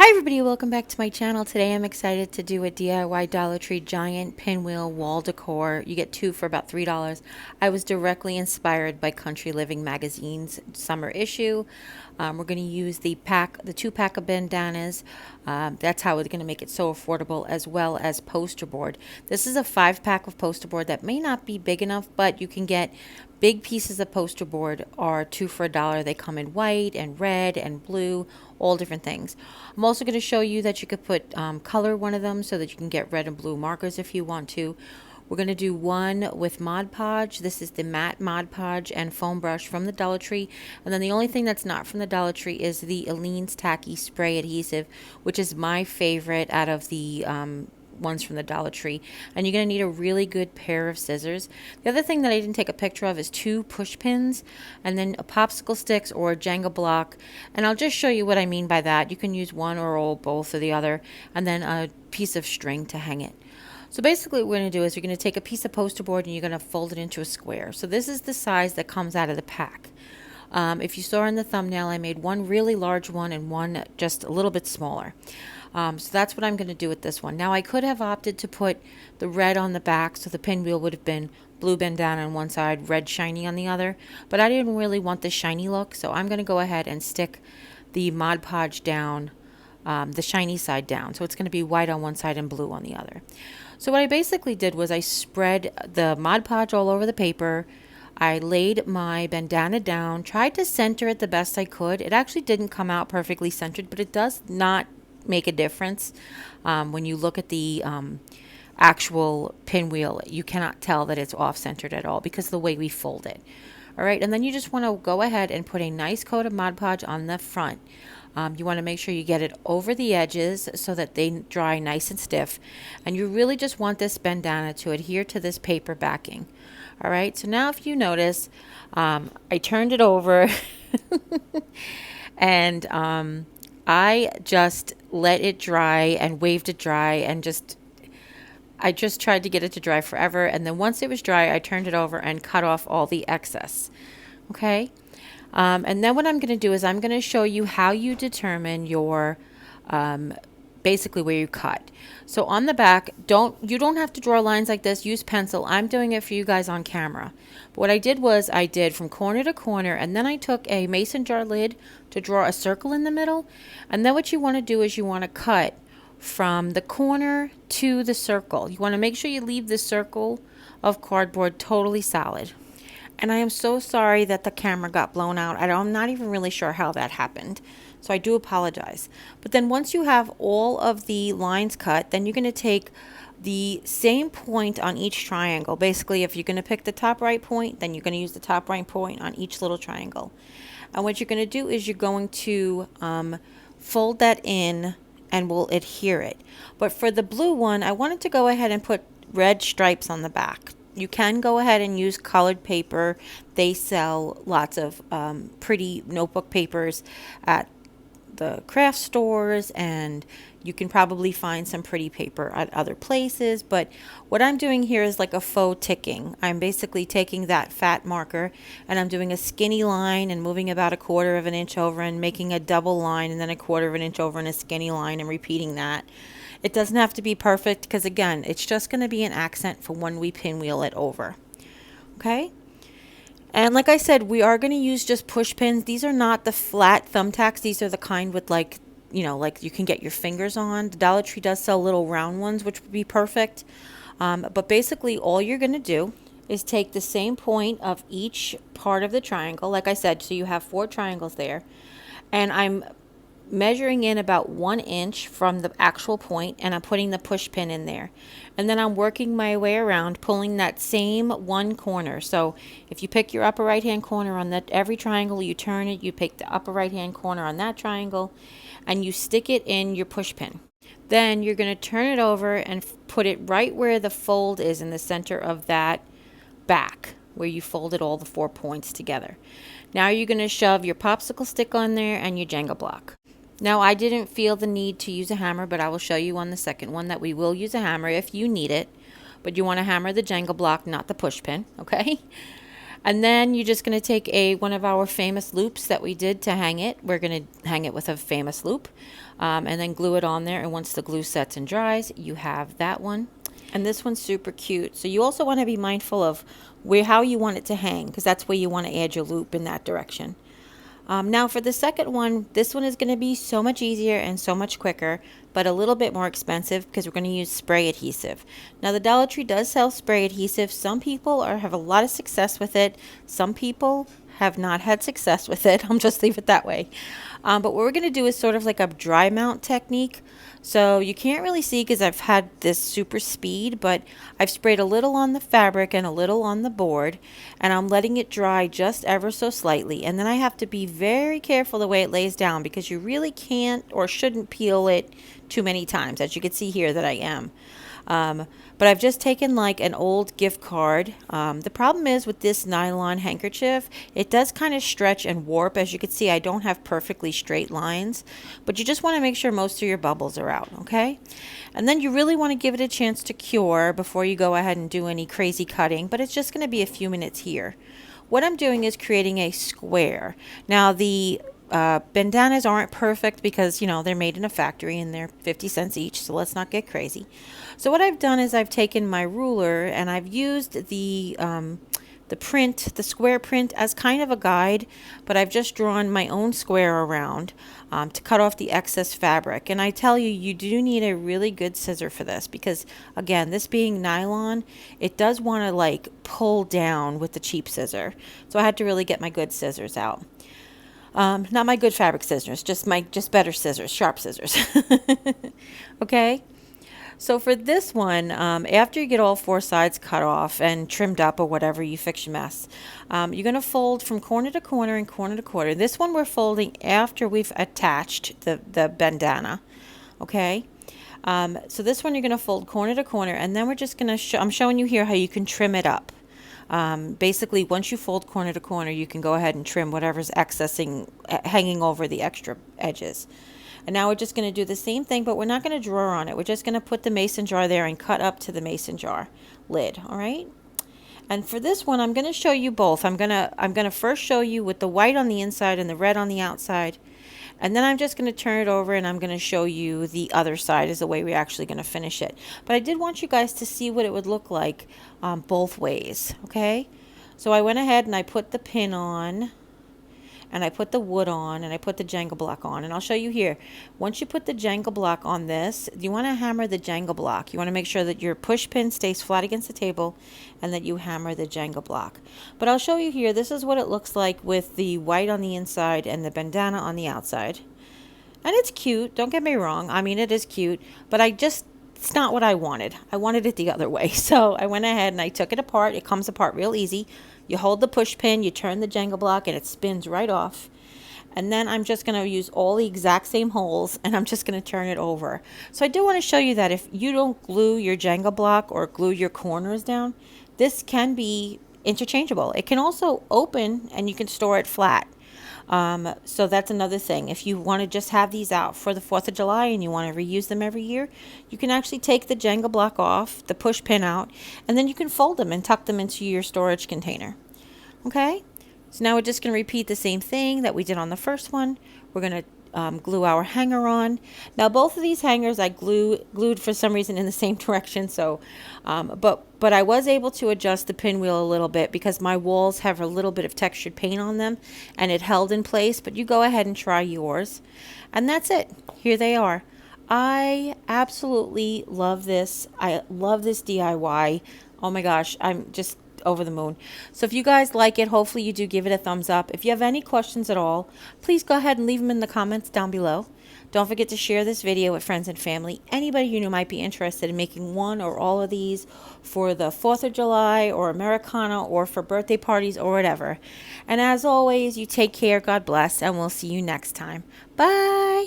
Hi everybody, welcome back to my channel. Today I'm excited to do a DIY Dollar Tree giant pinwheel wall decor. You get two for about $3. I was directly inspired by Country Living magazine's summer issue. We're going to use the two pack of bandanas. That's how we're going to make it so affordable, as well as poster board. This is a 5-pack of poster board that may not be big enough, but you can get big pieces of poster board are 2 for $1. They come in white and red and blue, all different things. I'm also going to show you that you could put color one of them so that you can get red and blue markers if you want to. We're going to do one with Mod Podge. This is the matte Mod Podge and foam brush from the Dollar Tree. And then the only thing that's not from the Dollar Tree is the Aleene's Tacky Spray Adhesive, which is my favorite out of the ones from the Dollar Tree. And you're going to need a really good pair of scissors. The other thing that I didn't take a picture of is 2 push pins and then a popsicle sticks or a Jenga block. And I'll just show you what I mean by that. You can use one or all, both or the other, and then a piece of string to hang it. So basically what we're going to do is you're going to take a piece of poster board and you're going to fold it into a square. So this is the size that comes out of the pack. If you saw in the thumbnail, I made one really large one and one just a little bit smaller. So that's what I'm going to do with this one. Now I could have opted to put the red on the back, so the pinwheel would have been blue bandana on one side, red shiny on the other, but I didn't really want the shiny look, so I'm going to go ahead and stick the Mod Podge down, the shiny side down. So it's going to be white on one side and blue on the other. So what I basically did was I spread the Mod Podge all over the paper. I laid my bandana down, tried to center it the best I could. It actually didn't come out perfectly centered, but it does not make a difference. When you look at the actual pinwheel, you cannot tell that it's off-centered at all because of the way we fold it. All right, and then you just want to go ahead and put a nice coat of Mod Podge on the front. You want to make sure you get it over the edges so that they dry nice and stiff. And you really just want this bandana to adhere to this paper backing. All right, so now if you notice, I turned it over and I just let it dry and waved it dry and I just tried to get it to dry forever. And then once it was dry, I turned it over and cut off all the excess. Okay. And then what I'm going to do is I'm going to show you how you determine your basically where you cut. So on the back, you don't have to draw lines like this. Use pencil. I'm doing it for you guys on camera. But what I did was I did from corner to corner, and then I took a mason jar lid to draw a circle in the middle. And then what you want to do is you want to cut from the corner to the circle. You want to make sure you leave the circle of cardboard totally solid. And I am so sorry that the camera got blown out. I'm not even really sure how that happened. So I do apologize. But then once you have all of the lines cut, then you're going to take the same point on each triangle. Basically, if you're going to pick the top right point, then you're going to use the top right point on each little triangle. And what you're going to do is you're going to fold that in and we'll adhere it. But for the blue one, I wanted to go ahead and put red stripes on the back. You can go ahead and use colored paper. They sell lots of pretty notebook papers at the craft stores, and you can probably find some pretty paper at other places. But what I'm doing here is like a faux ticking. I'm basically taking that fat marker and I'm doing a skinny line and moving about 1/4 of an inch over and making a double line and then 1/4 of an inch over and a skinny line and repeating that. It doesn't have to be perfect because, again, it's just going to be an accent for when we pinwheel it over. Okay? And like I said, we are going to use just push pins. These are not the flat thumbtacks. These are the kind with like you can get your fingers on. The Dollar Tree does sell little round ones, which would be perfect. But basically all you're going to do is take the same point of each part of the triangle. Like I said, so you have 4 triangles there. And I'm measuring in about 1 inch from the actual point, and I'm putting the push pin in there, and then I'm working my way around, pulling that same one corner. So if you pick your upper right hand corner on that, every triangle you turn it, you pick the upper right hand corner on that triangle and you stick it in your push pin. Then you're going to turn it over and put it right where the fold is in the center of that back where you folded all the 4 points together. Now you're going to shove your popsicle stick on there and your Jenga block. Now, I didn't feel the need to use a hammer, but I will show you on the second one that we will use a hammer if you need it. But you want to hammer the Jenga block, not the push pin, okay? And then you're just going to take one of our famous loops that we did to hang it. We're going to hang it with a famous loop, and then glue it on there. And once the glue sets and dries, you have that one. And this one's super cute. So you also want to be mindful of how you want it to hang, because that's where you want to add your loop in that direction. Now for the second one, this one is going to be so much easier and so much quicker, but a little bit more expensive because we're going to use spray adhesive. Now the Dollar Tree does sell spray adhesive. Some people have a lot of success with it. Some people have not had success with it. I'll just leave it that way. But what we're going to do is sort of like a dry mount technique. So you can't really see because I've had this super speed, but I've sprayed a little on the fabric and a little on the board, and I'm letting it dry just ever so slightly. And then I have to be very careful the way it lays down, because you really can't or shouldn't peel it too many times, as you can see here that I am. But I've just taken like an old gift card. The problem is with this nylon handkerchief, it does kind of stretch and warp. As you can see, I don't have perfectly straight lines, but you just want to make sure most of your bubbles are out, okay? And then you really want to give it a chance to cure before you go ahead and do any crazy cutting, but it's just going to be a few minutes here. What I'm doing is creating a square. Now the bandanas aren't perfect because, you know, they're made in a factory and they're 50 cents each, so let's not get crazy. So what I've done is I've taken my ruler and I've used the print, the square print, as kind of a guide, but I've just drawn my own square around to cut off the excess fabric. And I tell you, you do need a really good scissor for this, because again, this being nylon, it does want to like pull down with the cheap scissor. So I had to really get my good scissors out. Not my good fabric scissors, just better scissors, sharp scissors. Okay. So for this one, after you get all four sides cut off and trimmed up or whatever, you fix your mess, you're going to fold from corner to corner and corner to corner. This one we're folding after we've attached the bandana. Okay. So this one you're going to fold corner to corner, and then we're just going to I'm showing you here how you can trim it up. Basically, once you fold corner to corner, you can go ahead and trim whatever's hanging over the extra edges. And now we're just going to do the same thing, but we're not going to draw on it. We're just going to put the mason jar there and cut up to the mason jar lid. All right. And for this one, I'm going to show you both. I'm going to first show you with the white on the inside and the red on the outside. And then I'm just going to turn it over and I'm going to show you the other side is the way we're actually going to finish it. But I did want you guys to see what it would look like both ways. Okay. So I went ahead and I put the pin on, and I put the wood on, and I put the Jenga block on. And I'll show you here. Once you put the Jenga block on this, you want to hammer the Jenga block. You want to make sure that your push pin stays flat against the table and that you hammer the Jenga block. But I'll show you here. This is what it looks like with the white on the inside and the bandana on the outside. And it's cute. Don't get me wrong. I mean, it is cute. But it's not what I wanted. I wanted it the other way. So I went ahead and I took it apart. It comes apart real easy. You hold the push pin, you turn the Jenga block, and it spins right off. And then I'm just going to use all the exact same holes, and I'm just going to turn it over. So I do want to show you that if you don't glue your Jenga block or glue your corners down, this can be interchangeable. It can also open, and you can store it flat. So that's another thing. If you want to just have these out for the 4th of July and you want to reuse them every year, you can actually take the Jenga block off, the push pin out, and then you can fold them and tuck them into your storage container. Okay? So now we're just going to repeat the same thing that we did on the first one. We're going to glue our hanger on. Now both of these hangers I glued for some reason in the same direction. So, but I was able to adjust the pinwheel a little bit because my walls have a little bit of textured paint on them, and it held in place. But you go ahead and try yours, and that's it. Here they are. I absolutely love this. I love this DIY. Oh my gosh, I'm just over the moon. So if you guys like it, hopefully you do give it a thumbs up. If you have any questions at all, please go ahead and leave them in the comments down below. Don't forget to share this video with friends and family. Anybody you know might be interested in making one or all of these for the 4th of July or Americana or for birthday parties or whatever. And as always, you take care, God bless, and we'll see you next time. Bye!